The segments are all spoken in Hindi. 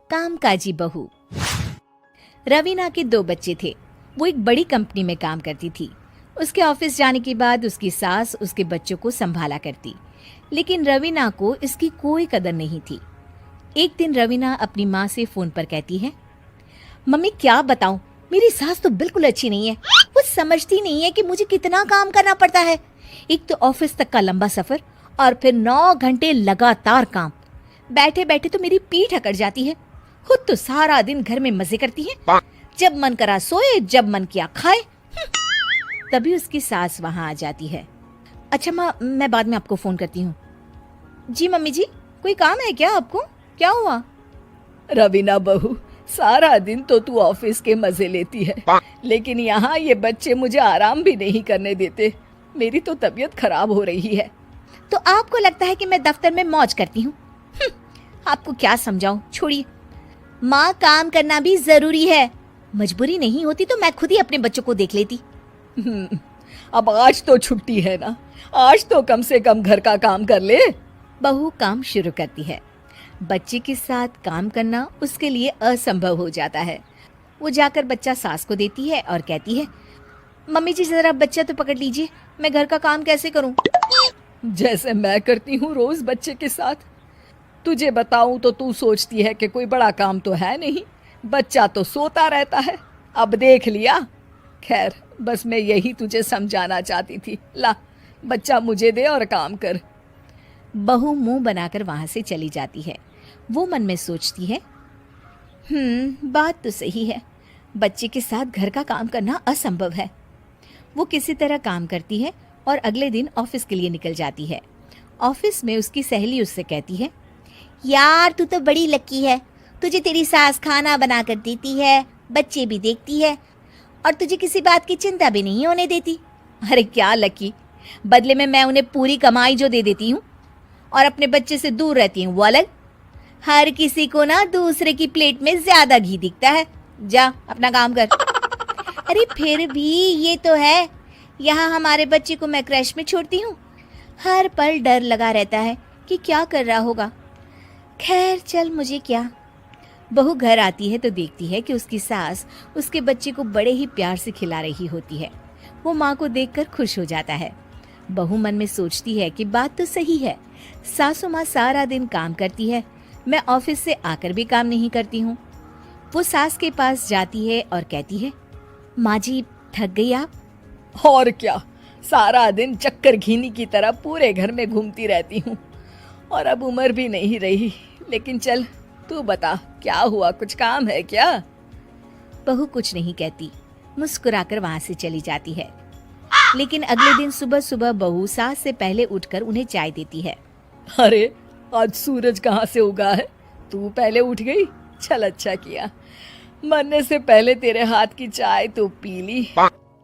कामकाजी बहू। रवीना के 2 बच्चे थे। वो एक बड़ी कंपनी में काम करती थी। उसके ऑफिस जाने के बाद उसकी सास उसके बच्चों को संभाला करती, लेकिन रवीना को इसकी कोई कदर नहीं थी। एक दिन रवीना अपनी माँ से फोन पर कहती है, मम्मी क्या बताऊं, मेरी सास तो बिल्कुल अच्छी नहीं है। वो समझती नहीं है कि मुझे कितना काम करना पड़ता है। एक तो ऑफिस तक का लंबा सफर और फिर 9 घंटे लगातार काम। बैठे बैठे तो मेरी पीठ अकड़ जाती है। खुद तो सारा दिन घर में मजे करती है, जब मन करा सोए, जब मन किया खाए। तभी उसकी सास वहां आ जाती है। अच्छा माँ, मैं बाद में आपको फोन करती हूँ। जी मम्मी जी, कोई काम है क्या आपको? क्या हुआ? रवीना बहू, सारा दिन तो तू ऑफिस के मजे लेती है, लेकिन यहाँ ये बच्चे मुझे आराम भी नहीं करने देते। मेरी तो तबीयत खराब हो रही है। तो आपको लगता है कि मैं दफ्तर में मौज करती हूँ? आपको क्या समझाऊं, छोड़िए। माँ, काम करना भी जरूरी है। मजबूरी नहीं होती तो मैं खुद ही अपने बच्चों को देख लेती। अब आज तो छुट्टी है ना, आज तो कम से कम घर का काम कर ले। बहू काम शुरू करती है। बच्चे के साथ काम करना उसके लिए असंभव हो जाता है। वो जाकर बच्चा सास को देती है और कहती है, मम्मी जी जरा बच्चा तो पकड़ लीजिए, मैं घर का काम कैसे करूं? जैसे मैं करती हूँ रोज बच्चे के साथ। तुझे बताऊं तो तू सोचती है कि कोई बड़ा काम तो है नहीं, बच्चा तो सोता रहता है। अब देख लिया। खैर, बस मैं यही तुझे समझाना चाहती थी। ला, बच्चा मुझे दे और काम कर। बहू मुंह बनाकर वहां से चली जाती है। वो मन में सोचती है, बात तो सही है, बच्चे के साथ घर का काम करना असंभव है। वो किसी तरह काम करती है और अगले दिन ऑफिस के लिए निकल जाती है। ऑफिस में उसकी सहेली उससे कहती है, यार तू तो बड़ी लकी है, तुझे तेरी सास खाना बना कर देती है, बच्चे भी देखती है और तुझे किसी बात की चिंता भी नहीं होने देती। अरे क्या लकी, बदले में मैं उन्हें पूरी कमाई जो दे देती हूँ और अपने बच्चे से दूर रहती हूँ वो अलग। हर किसी को ना दूसरे की प्लेट में ज्यादा घी दिखता है। जा अपना काम कर। अरे फिर भी ये तो है, यहाँ हमारे बच्चे को मैं क्रैश में छोड़ती हूँ, हर पल डर लगा रहता है कि क्या कर रहा होगा। खैर चल, मुझे क्या। बहू घर आती है तो देखती है कि उसकी सास उसके बच्चे को बड़े ही प्यार से खिला रही होती है। वो माँ को देखकर खुश हो जाता है। बहू मन में सोचती है कि बात तो सही है, सासू माँ सारा दिन काम करती है, मैं ऑफिस से आकर भी काम नहीं करती हूँ। वो सास के पास जाती है और कहती है, माँ जी थक गई आप? और क्या, सारा दिन चक्कर घीनी की तरह पूरे घर में घूमती रहती हूँ और अब उम्र भी नहीं रही। लेकिन चल तू बता, क्या हुआ, कुछ काम है क्या? बहू कुछ नहीं कहती, मुस्कुराकर वहां से चली जाती है। लेकिन अगले दिन सुबह सुबह बहू सास से पहले उठकर उन्हें चाय देती है। अरे आज सूरज कहाँ से उगा है, तू पहले उठ गई? चल अच्छा किया, मरने से पहले तेरे हाथ की चाय तो पी ली।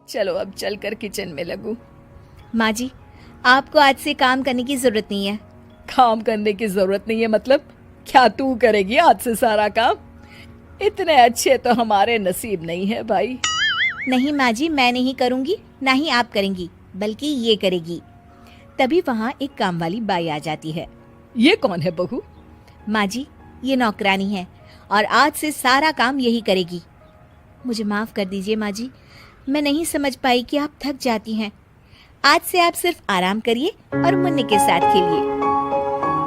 चलो अब चलकर किचन में लगूं। माँ जी, आपको आज से काम करने की जरूरत नहीं है। काम करने की जरूरत नहीं है मतलब? क्या तू करेगी आज से सारा काम? इतने अच्छे तो हमारे नसीब नहीं है भाई। नहीं माँ जी, मैं नहीं करूँगी, ना ही आप करेंगी, बल्कि ये करेगी। तभी वहाँ एक काम वाली बाई आ जाती है। ये कौन है बहू? माँ जी, ये नौकरानी है और आज से सारा काम यही करेगी। मुझे माफ कर दीजिए माँ जी, मैं नहीं समझ पाई कि आप थक जाती हैं। आज से आप सिर्फ आराम करिए और मुन्नी के साथ खेलिए।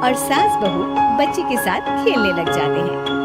और सास बहू बच्चे के साथ खेलने लग जाते हैं।